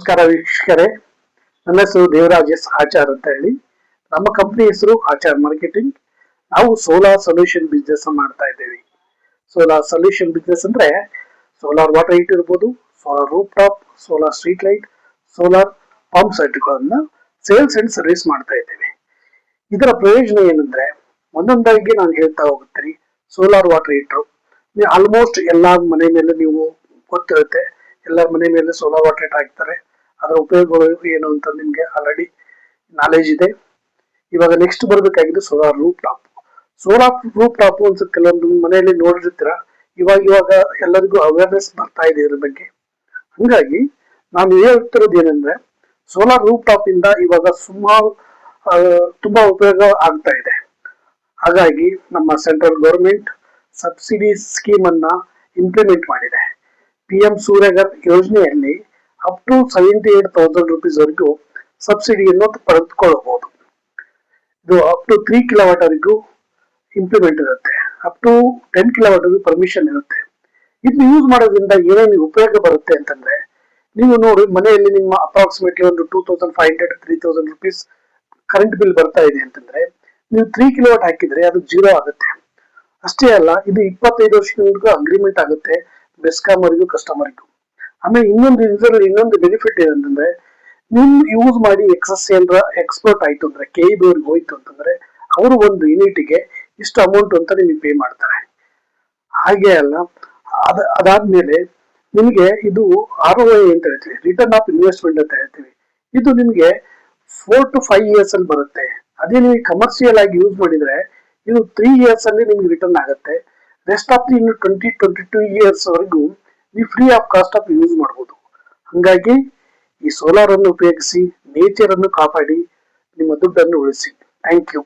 ನಮಸ್ಕಾರ ವೀಕ್ಷಕರೇ, ನನ್ನ ಹೆಸರು ದೇವರಾಜ್ ಎಸ್ ಆಚಾರ್ ಅಂತ ಹೇಳಿ. ನಮ್ಮ ಕಂಪನಿ ಹೆಸರು ಆಚಾರ್ ಮಾರ್ಕೆಟಿಂಗ್. ನಾವು ಸೋಲಾರ್ ಸೊಲ್ಯೂಷನ್ ಬಿಸ್ನೆಸ್ ಮಾಡ್ತಾ ಇದ್ದೇವೆ. ಸೋಲಾರ್ ಸೊಲ್ಯೂಷನ್ ಬಿಸ್ನೆಸ್ ಅಂದ್ರೆ ಸೋಲಾರ್ ವಾಟರ್ ಹೀಟರ್ ಇರ್ಬೋದು, solar roof top, solar street light, solar pump ಸೆಟ್ಗಳನ್ನ ಸೇಲ್ಸ್ ಅಂಡ್ ಸರ್ವಿಸ್ ಮಾಡ್ತಾ ಇದ್ದೇವೆ. ಇದರ ಪ್ರಯೋಜನ ಏನಂದ್ರೆ ಒಂದೊಂದಾಗಿ ನಾನು ಹೇಳ್ತಾ ಹೋಗ್ತೀನಿ. ಸೋಲಾರ್ ವಾಟರ್ ಹೀಟರ್ ಆಲ್ಮೋಸ್ಟ್ ಎಲ್ಲಾ ಮನೆ ಮೇಲೆ ನೀವು ಗೊತ್ತಿರುತ್ತೆ, ಎಲ್ಲರ ಮನೆ ಮೇಲೆ ಸೋಲಾರ್ ವಾಟರ್ ಹೀಟರ್ ಹಾಕ್ತಾರೆ. ಅದರ ಉಪಯೋಗಗಳು ಏನು ಅಂತ ನಿಮ್ಗೆ ಆಲ್ರೆಡಿ ನಾಲೆಜ್ ಇದೆ. ಇವಾಗ ನೆಕ್ಸ್ಟ್ ಬರಬೇಕಾಗಿದೆ solar roof top. Solar roof top ಅಂತ ಕೆಲವೊಂದು ಮನೆಯಲ್ಲಿ ನೋಡಿರ್ತೀರ. ಇವಾಗ ಎಲ್ಲರಿಗೂ ಅವೇರ್ನೆಸ್ ಬರ್ತಾ ಇದೆ ಇದ್ರ ಬಗ್ಗೆ. ಹಂಗಾಗಿ ನಾನು ಹೇಳ್ತಿರೋದು ಏನಂದ್ರೆ ಸೋಲಾರ್ ರೂಫ್ ಟಾಪ್ ಇಂದ ಇವಾಗ ಸುಮಾರು ತುಂಬಾ ಉಪಯೋಗ ಆಗ್ತಾ ಇದೆ. ಹಾಗಾಗಿ ನಮ್ಮ ಸೆಂಟ್ರಲ್ ಗೌರ್ಮೆಂಟ್ ಸಬ್ಸಿಡಿ ಸ್ಕೀಮ್ ಅನ್ನ ಇಂಪ್ಲಿಮೆಂಟ್ ಮಾಡಿದೆ. PM ಸೂರ್ಯಘರ್ ಯೋಜನೆಯಲ್ಲಿ ಅಪ್ ಟು 78,000 rupees ವರೆಗೂ ಸಬ್ಸಿಡಿಯನ್ನು ಪಡೆದುಕೊಳ್ಳಬಹುದು. ಇದು ಅಪ್ ಟು 3 ಕಿಲೋವಾಟ್ ವರೆಗೂ ಇಂಪ್ಲಿಮೆಂಟ್ ಇರುತ್ತೆ. ಅಪ್ ಟು 10 ಕಿಲೋವಾಟ್ ವರೆಗೂ ಪರ್ಮಿಷನ್ ಇರುತ್ತೆ. ಇದನ್ನ ಯೂಸ್ ಮಾಡೋದ್ರಿಂದ ಏನೇನು ಉಪಯೋಗ ಬರುತ್ತೆ ಅಂತಂದ್ರೆ, ನೀವು ನೋಡಿ ಮನೆಯಲ್ಲಿ ನಿಮ್ಮ ಅಪ್ರಾಕ್ಸಿಮೇಟ್ಲಿ ಒಂದು 2,500 3,000 rupees ಕರೆಂಟ್ ಬಿಲ್ ಬರ್ತಾ ಇದೆ ಅಂತಂದ್ರೆ, ನೀವು 3 ಕಿಲೋವಾಟ್ ಹಾಕಿದ್ರೆ ಅದು 0 ಆಗುತ್ತೆ. ಅಷ್ಟೇ ಅಲ್ಲ, ಇದು 25 ವರ್ಷದವರೆಗೂ ಅಗ್ರಿಮೆಂಟ್ ಆಗುತ್ತೆ ಬೆಸ್ಕಾಂ ಅವರಿಗೂ ಕಸ್ಟಮರ್ಗೂ. ಆಮೇಲೆ ಇನ್ನೊಂದು ಬೆನಿಫಿಟ್ ಏನಂತಂದ್ರೆ, ನೀವು ಯೂಸ್ ಮಾಡಿ ಎಕ್ಸಸ್ ಏನಾರ ಎಕ್ಸ್ಪೋರ್ಟ್ ಆಯ್ತು ಅಂದ್ರೆ, KEB ಅವ್ರಿಗೆ ಹೋಯ್ತು ಅಂತಂದ್ರೆ, ಅವರು ಒಂದು ಯೂನಿಟ್ಗೆ ಇಷ್ಟು ಅಮೌಂಟ್ ಅಂತ ನಿಮಗೆ ಪೇ ಮಾಡ್ತಾರೆ. ಹಾಗೆ ಅಲ್ಲ, ಅದಾದ್ಮೇಲೆ ನಿಮಗೆ ಇದು ROI ಅಂತ ಹೇಳ್ತೀವಿ, ರಿಟರ್ನ್ ಆಫ್ ಇನ್ವೆಸ್ಟ್ಮೆಂಟ್ ಅಂತ ಹೇಳ್ತೀವಿ. ಇದು ನಿಮ್ಗೆ 4 to 5 years ಅಲ್ಲಿ ಬರುತ್ತೆ. ಅದೇ ನೀವು ಕಮರ್ಷಿಯಲ್ ಆಗಿ ಯೂಸ್ ಮಾಡಿದ್ರೆ ಇದು 3 years ಅಲ್ಲಿ ನಿಮ್ಗೆ ರಿಟರ್ನ್ ಆಗುತ್ತೆ. ರೆಸ್ಟ್ ಆಫ್ ಇನ್ನು 20-22 years ವರೆಗೂ ನೀವು free of cost of use ಮಾಡಬಹುದು. ಹಂಗಾಗಿ ಈ ಸೋಲಾರ್ ಅನ್ನು ಉಪಯೋಗಿಸಿ ನೇಚರ್ ಅನ್ನು ಕಾಪಾಡಿ ನಿಮ್ಮ ದುಡ್ಡನ್ನು ಉಳಿಸಿ. Thank you.